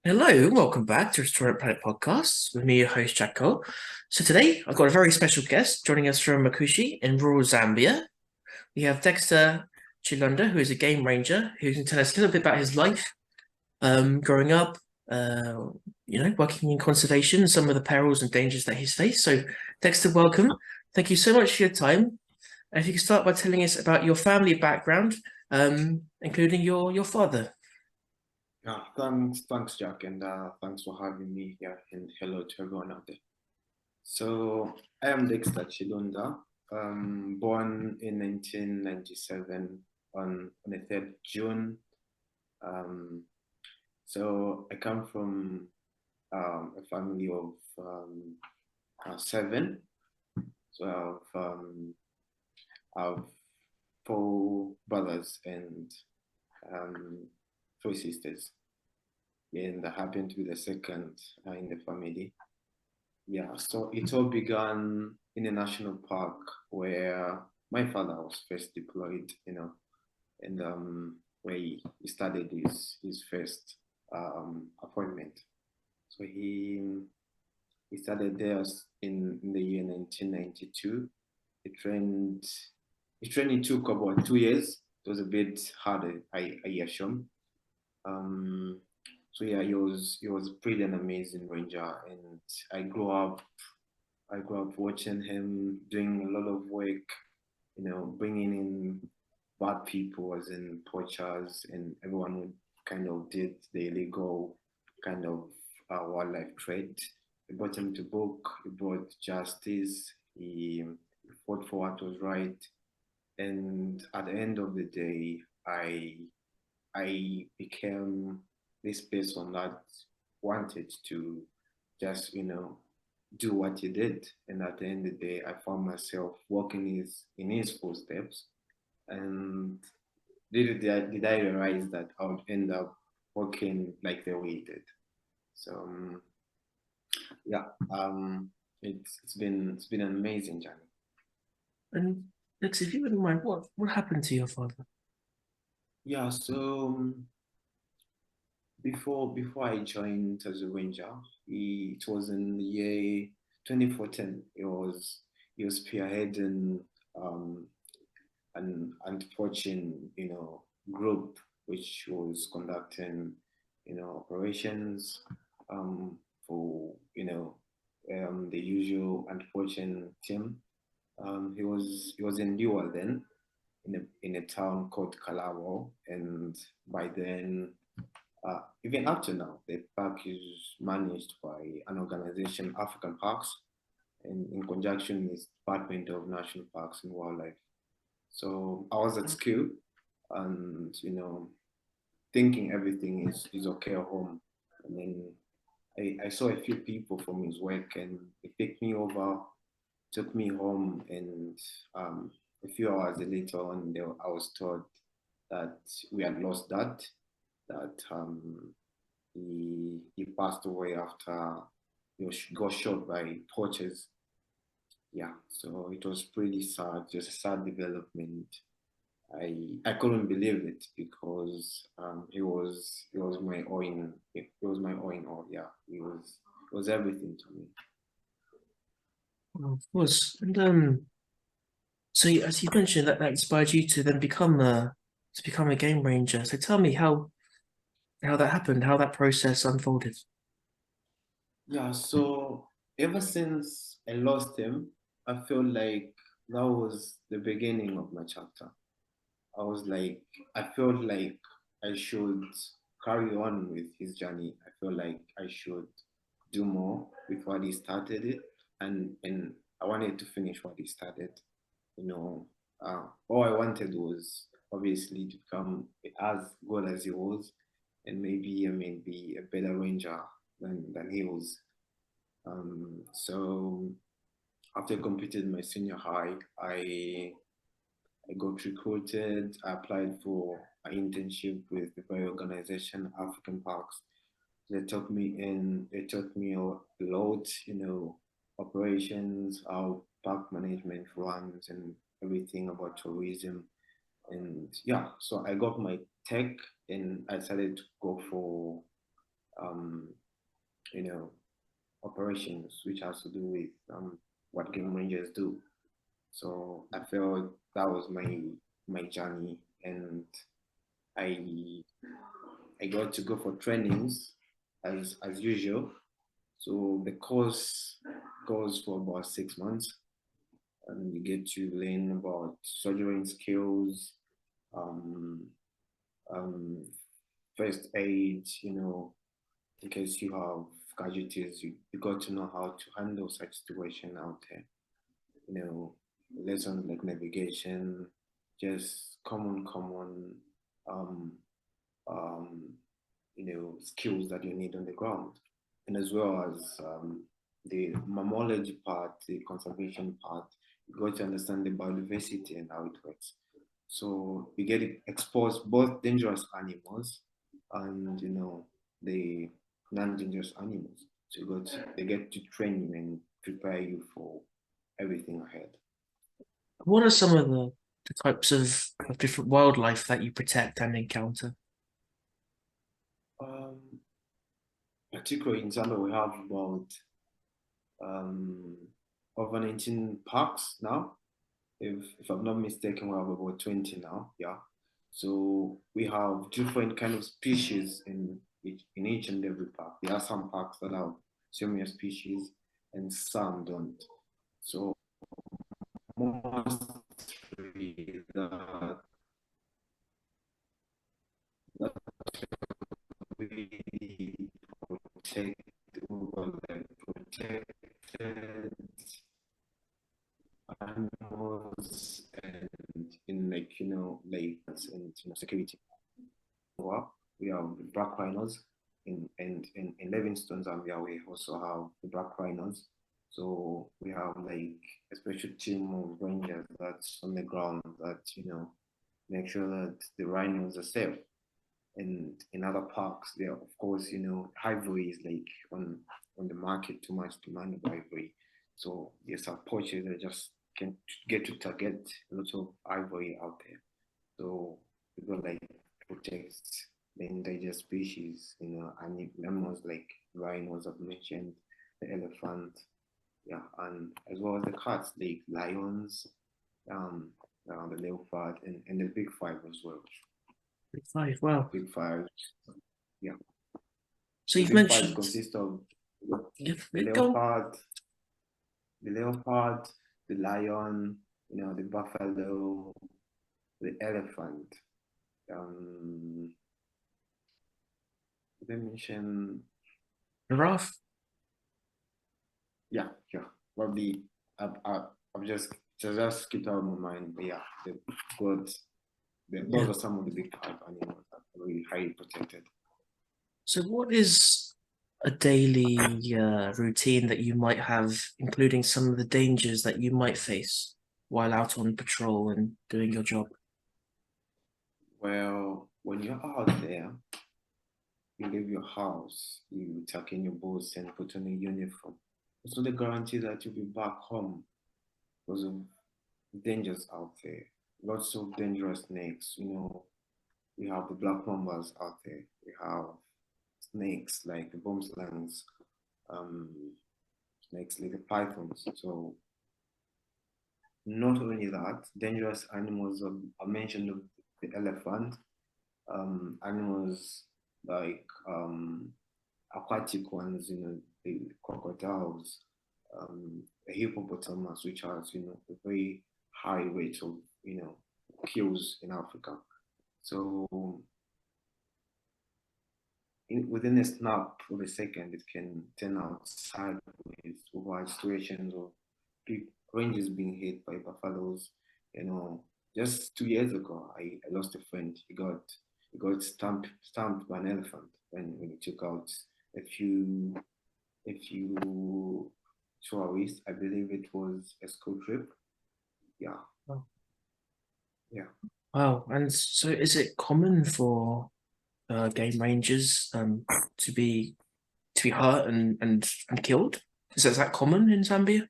Hello, and welcome back to Restaurant Planet Podcast with me, your host, Jacko. So today I've got a very special guest joining us from Makushi in rural Zambia. We have Dexter Chilunda, who is a game ranger, who can tell us a little bit about his life, growing up, uh, working in conservation, some of the perils and dangers that he's faced. So, Dexter, welcome. Thank you so much for your time. And if you could start by telling us about your family background, including your father. Yeah, thanks, Jack, and thanks for having me here. And hello to everyone out there. So I am Dexter Chilunda, born in 1997 on the 3rd June. Um, so I come from a family of seven. So I've four brothers and um, three sisters. And I happen to be the second in the family. Yeah, so it all began in a national park where my father was first deployed, and where he started his first appointment. So he started there in the year 1992. He trained his training took about 2 years. It was a bit harder, I assume. Um, so yeah, he was pretty an amazing ranger, and I grew up I grew up watching him doing a lot of work, bringing in bad people as in poachers and everyone who kind of did the illegal kind of wildlife trade. He brought him to book. He brought justice. He fought for what was right, and at the end of the day, I became this person that wanted to just, do what he did. And at the end of the day, I found myself walking in his footsteps. And did I realize that I would end up walking like the way he did. So yeah, it's been an amazing journey. And Dexter, if you wouldn't mind, what happened to your father? Yeah, so before I joined as a ranger, it was in the year 2014. He was spearheading um, an poaching group which was conducting operations for the usual anti-poaching team. He was in Liwa then in a town called Kalabo, and by then even up to now, the park is managed by an organization, African Parks, and in conjunction with Department of National Parks and Wildlife. So I was at school, and thinking everything is okay at home, and then I saw a few people from his work, and they picked me over, took me home, and a few hours later on, I was told that we had lost that he passed away after he got shot by poachers. Yeah, so it was pretty sad, just a sad development. I couldn't believe it because he was my all. Yeah, he was everything to me. Of course. And so as you mentioned, that inspired you to then become a game ranger. So tell me how that happened, how that process unfolded. Yeah, so ever since I lost him, I feel like that was the beginning of my chapter. I was like, I felt like I should carry on with his journey. I feel like I should do more with what he started it, and I wanted to finish what he started. You know, all I wanted was obviously to become as good as he was, and maybe I mean be a better ranger than he was. So after completing my senior high, I got recruited. I applied for an internship with the very organization African Parks. They took me in. They taught me a lot, operations, how park management runs, and everything about tourism. And yeah, so I got my tech, and I decided to go for um, you know, operations, which has to do with what game rangers do. So I felt that was my journey, and I I got to go for trainings as usual. So the course goes for about 6 months, and you get to learn about soldiering skills, um, um, first aid, in case you have casualties, you got to know how to handle such situation out there. Lessons like navigation, just common, um, um, skills that you need on the ground, and as well as the mammalogy part, the conservation part. You got to understand the biodiversity and how it works. So you get exposed both dangerous animals and the non-dangerous animals. So they get to train you and prepare you for everything ahead. What are some of the types of different wildlife that you protect and encounter? Um, Particularly in Zambia, we have about um, over 19 parks now. If I'm not mistaken, we have about 20 now. Yeah. So we have different kind of species in each and every park. There are some parks that have similar species and some don't. So mostly that we protect like protected animals and in like like and security. Well, we have black rhinos in Livingston, Zambia. We also have the black rhinos. So we have like a special team of rangers that's on the ground that make sure that the rhinos are safe. And in other parks, there of course ivory is like on the market, too much demand of ivory. So there's a poachers that just can get to target a lot of ivory out there. So people like protect the endangered species, animals like rhinos I've mentioned, the elephant, yeah, and as well as the cats like lions, um, the leopard, and the big five as well. Big five. Wow. Big five, yeah. So The you've big five mentioned. consist of the Go on. leopard, the leopard, the lion, the buffalo, the elephant. Did I mention? Giraffe. Yeah, yeah. Probably I've just skipped out of my mind. But yeah, those Yeah. are some of the big five animals that are really highly protected. So what is a daily routine that you might have, including some of the dangers that you might face while out on patrol and doing your job? Well, when you're out there, you leave your house, you tuck in your boots and put on a uniform. It's not a guarantee that you'll be back home because of dangers out there. Lots of dangerous snakes. We have the black mambas out there. We have snakes like the boomslangs, um, snakes like the pythons. So not only that, dangerous animals are mentioned the elephant, animals like aquatic ones, the crocodiles, the hippopotamus, which has, a very high rate of, kills in Africa. So within a snap of a second, it can turn out sideways over situations of big ranges being hit by buffaloes. Just 2 years ago, I lost a friend. He got stamped by an elephant when he took out a few tourists. I believe it was a school trip. Yeah, Oh, yeah. wow. And so is it common for game rangers to be hurt and killed? Is that common in Zambia?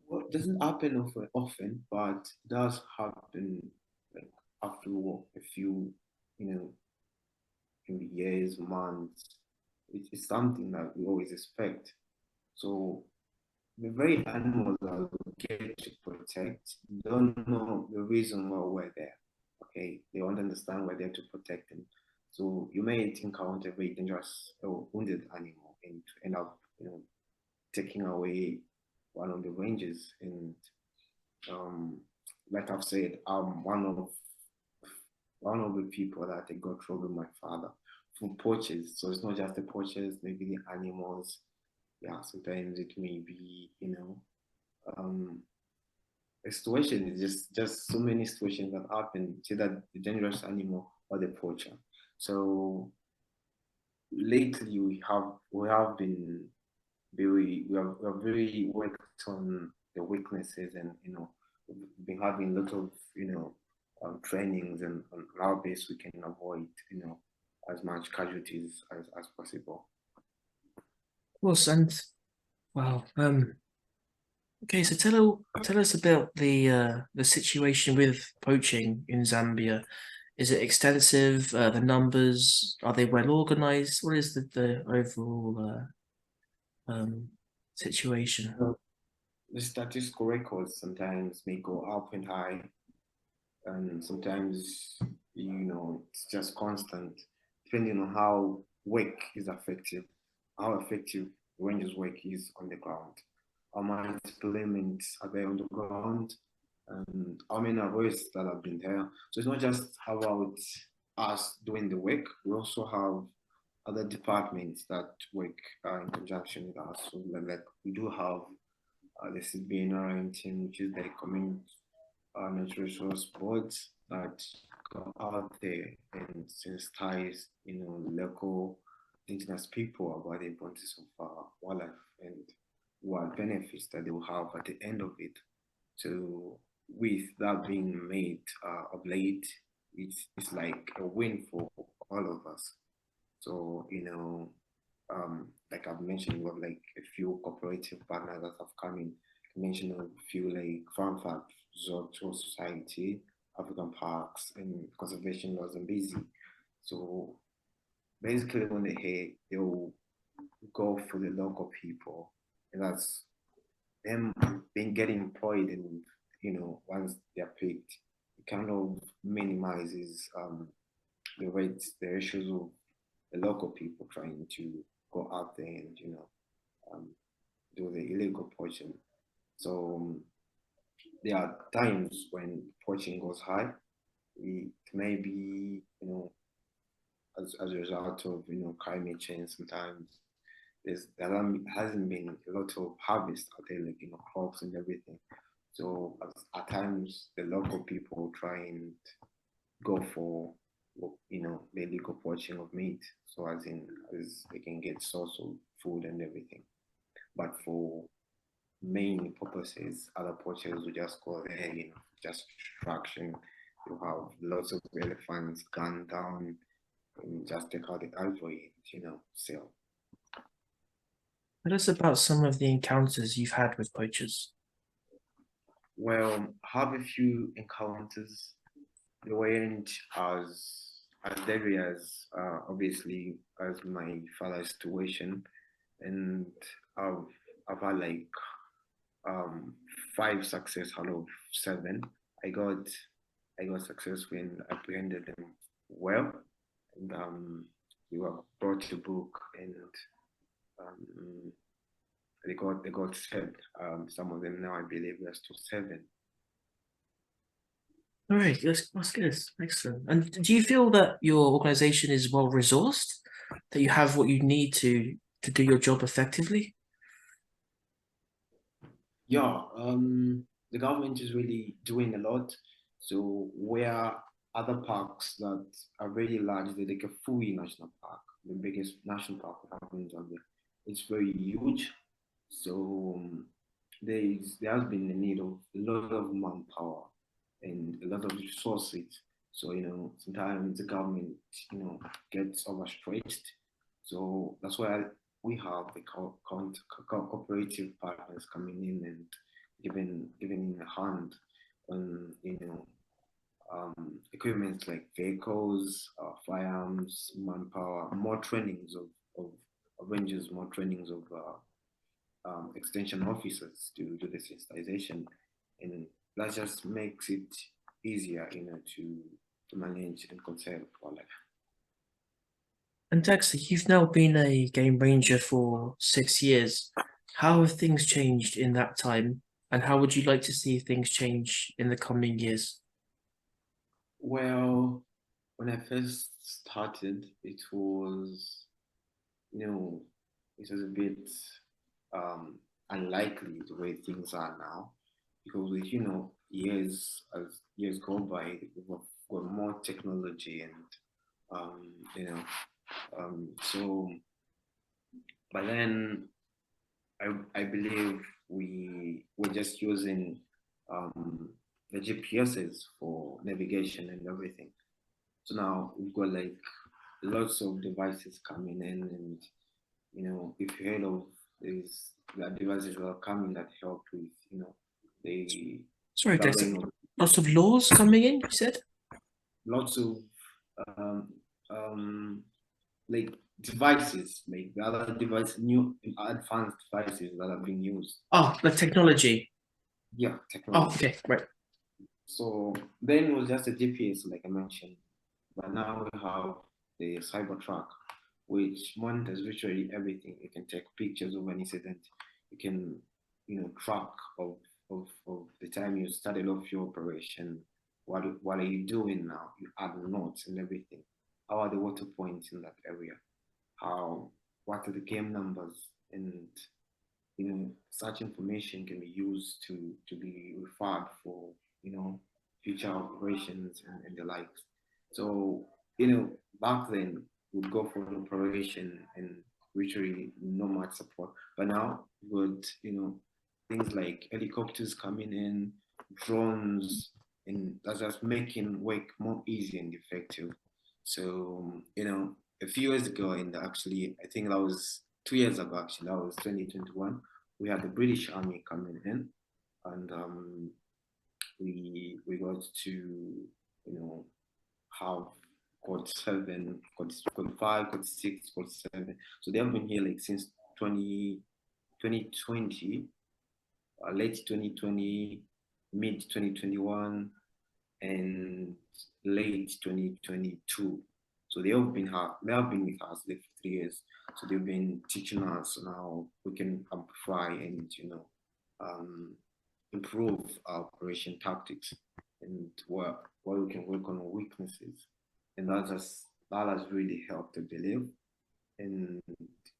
Well, it doesn't happen often, but it does happen like after a few, in the years, months. it's something that we always expect. So the very animals that we get to protect don't know the reason why we're there. Okay, they don't understand we're there to protect them. So you may encounter a very dangerous or wounded animal and end up, taking away one of the ranges. And um, like I've said, I'm one of the people that I got trouble with my father for poachers. So it's not just the poachers, maybe the animals. Yeah, sometimes it may be, um, a situation is just so many situations that happen to that the dangerous animal or the poacher. So lately we have been we have really worked on the weaknesses, and we've been having a lot of trainings, and on how best we can avoid as much casualties as possible. Of course, and wow. Okay, so tell us about the situation with poaching in Zambia. Is it extensive? The numbers, are they well organized? What is the overall situation? So the statistical records sometimes may go up and high, and sometimes it's just constant, depending on how work is effective, how effective rangers work is on the ground, how many experiments are there on the ground, and how many arrests that have been there. So it's not just about us doing the work, we also have other departments that work in conjunction with us. So like we do have the CBNR team, which is the community natural resource boards that go out there and sensitize, local indigenous people about the importance of wildlife and what benefits that they will have at the end of it. So with that being made of late, it's like a win for all of us. So, like I've mentioned, we have like a few cooperative partners that have come in. I mentioned a few like Farm Fab, Zoto Society, African Parks, and Conservation Laws and Busy. So basically, when they hear, they'll go for the local people, and that's them being getting employed, and once they're picked, it kind of minimizes the rates, the issues of the local people trying to go out there and um, do the illegal poaching. So there are times when poaching goes high. It may be as a result of climate change. Sometimes hasn't been a lot of harvest out there, like crops and everything. So at times the local people try and go for the illegal poaching of meat, so as they can get source of food and everything. But for main purposes, other poachers will just go there, just distraction. You have lots of elephants gunned down and just take out the ivory, sell. Tell us about some of the encounters you've had with poachers. Well, have a few encounters. They weren't as deadly as obviously as my father's situation, and I've I've had like um 5 success out of 7. I got I got success when I apprehended them well, and we were brought to book, and um, they got said. Some of them now I believe are still 7. All right, that's good. Excellent. And do you feel that your organization is well resourced, that you have what you need to do your job effectively? Yeah, the government is really doing a lot. So where other parks that are very large, they like a Fui National Park, the biggest national park we have in Zambia. It's very huge. So there has been a need of a lot of manpower and a lot of resources. So sometimes the government gets overstretched. So that's why we have the cooperative partners coming in and giving a hand on equipment like vehicles, firearms, manpower, more trainings of arranges more trainings of extension officers to do the sensitization, and that just makes it easier, to manage and conserve wildlife. And Dexter, you've now been a game ranger for 6 years. How have things changed in that time, and how would you like to see things change in the coming years? Well, when I first started, you know, it was a bit unlikely the way things are now, because with years as years go by, we've got more technology, and um, you know, so but then I believe we were just using the GPSs for navigation and everything. So now we've got like lots of devices coming in, and if you heard of these the devices that are coming that help with the Sorry, Dexter. gathering of Lots of laws coming in, you said? lots of um, um, like devices, like the other device, new advanced devices that are being used. Oh, the technology. Yeah, Oh, technology. okay, right. So then it was just a GPS, like I mentioned, but now we have the cyber truck, which monitors virtually everything. You can take pictures of an incident. You can, track of the time you started off your operation. What are you doing now? You add notes and everything. How are the water points in that area? What are the game numbers? And such information can be used to be referred for future operations and the likes. So back then we'd go for an operation and literally no much support, but now with things like helicopters coming in, drones, and that's just making work more easy and effective. So a few years ago, and actually I think that was 2 years ago, actually that was 2021, we had the British Army coming in, and we got to have code 5, code 6, code 7. So they have been here like since 2020, late 2020, mid 2021, and late 2022. So they have been with us like for 3 years. So they've been teaching us on how we can amplify and um, improve our operation tactics, and where we can work on our weaknesses. And that has really helped, I believe. And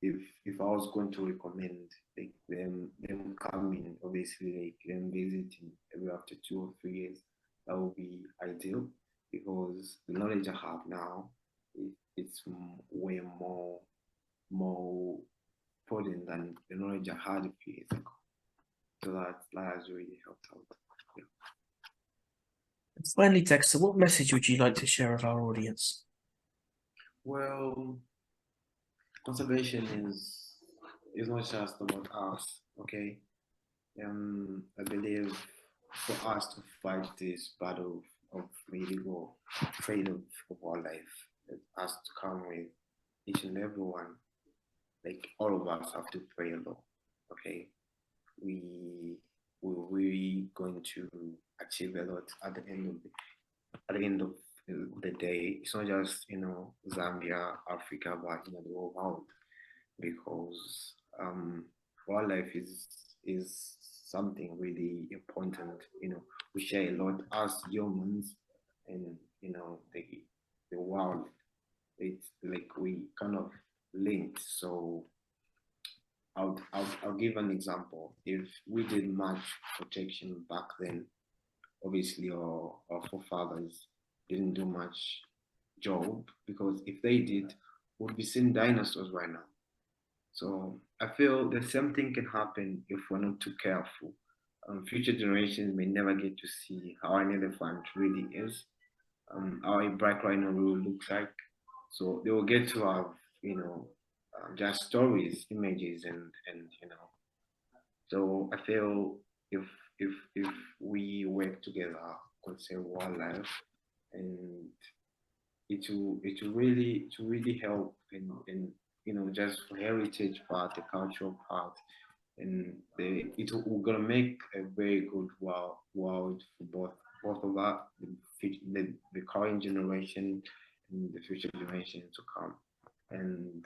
if I was going to recommend like them coming, obviously like them visiting every after 2 or 3 years, that would be ideal, because the knowledge I have now, it's way more important than the knowledge I had a few years ago. So that has really helped out. Yeah. Finally, Dexter, what message would you like to share with our audience? Well, conservation is not just about us, okay? I believe for us to fight this battle of illegal trade of wildlife, it has to come with each and every one. Like all of us have to play a role, okay? We we're really going to achieve a lot at the end of the day. It's not just Zambia, Africa, but the whole world, because wildlife is something really important. We share a lot as humans, and the world. It's like we kind of linked. So I'll give an example. If we did much protection back then, obviously our forefathers didn't do much job, because if they did, we'd be seeing dinosaurs right now. So I feel the same thing can happen if we're not too careful. Future generations may never get to see how an elephant really is, how a black rhino really looks like. So they will get to have, just stories, images, and. So I feel if we work together, conserve wildlife, and it will really help in just for heritage part, the cultural part, and we're gonna make a very good world for both of us, the current generation and the future generation to come. And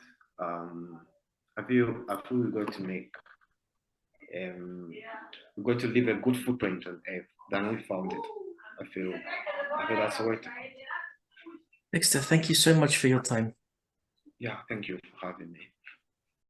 I feel we're going to leave a good footprint on Earth than we found it. I feel that's worth it. Dexter, thank you so much for your time. Yeah, thank you for having me.